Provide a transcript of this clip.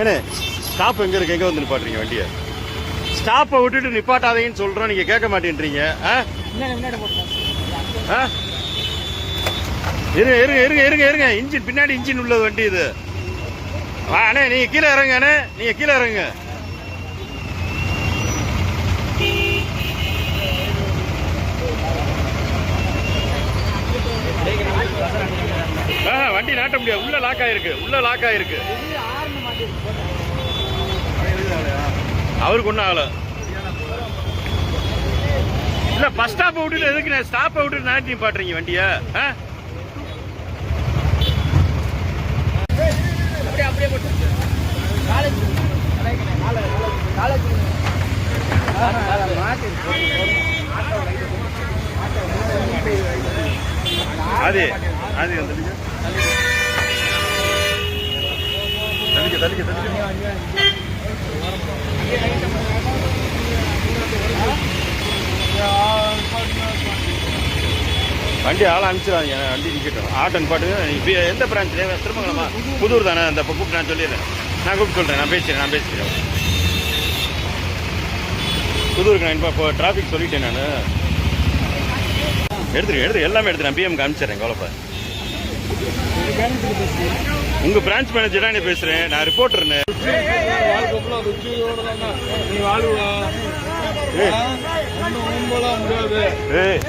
ஏண்ணே ஸ்டாப் எங்க இருக்கு? எங்க வந்து நிப்பாட்டுறீங்க வண்டியை? ஸ்டாப்பை விட்டுட்டு நிப்பாட்டாதீங்கன்னு சொல்றோம், நீங்க கேட்க மாட்டேன்றீங்க. இருங்க இருங்க இருங்க இருங்க இருங்க, இன்ஜின் பின்னாடி இன்ஜின் உள்ளது வண்டி இது. அண்ணே நீங்க கீழே இறங்க, அண்ணே நீங்க கீழே இறங்க. வண்டி நாட்ட முடியாது, உள்ள லாக் ஆயிருக்கு, உள்ள லாக் ஆயிருக்கு. அவருக்கு ஒன்றும் ஆகல. இல்ல பஸ் ஸ்டாப்பை விட்டுட்டு எதுக்கு நான் ஸ்டாப்பை விட்டுட்டு நாட்டி பாட்டுறீங்க வண்டிய? அது அது தள்ளிக்க தள்ளிக்க தள்ளிக்க. வண்டி ஆளை அனுப்பிச்சிடாதீங்க, வண்டி நிற்கட்டும். ஆட்டோ பாட்டுங்க. எந்த பிரான்ச்ல? திருமங்கலமா? புதூர் தானே? அந்த கூப்பிட்டு நான் சொல்லிடுறேன், நான் கூப்பிட்டு சொல்கிறேன், நான் பேசுகிறேன். புதூருக்கு நான் இப்போ டிராஃபிக் சொல்லிட்டேன் நான். எடுத்து எல்லாமே எடுத்து நான் பிஎம்க்கு அனுப்பிச்சிடுறேன், கவலைப்பா. உங்கள் பிரான்ச் மேனேஜராக நீ பேசுகிறேன், நான் ரிப்போர்ட்டர்னு. ஏய்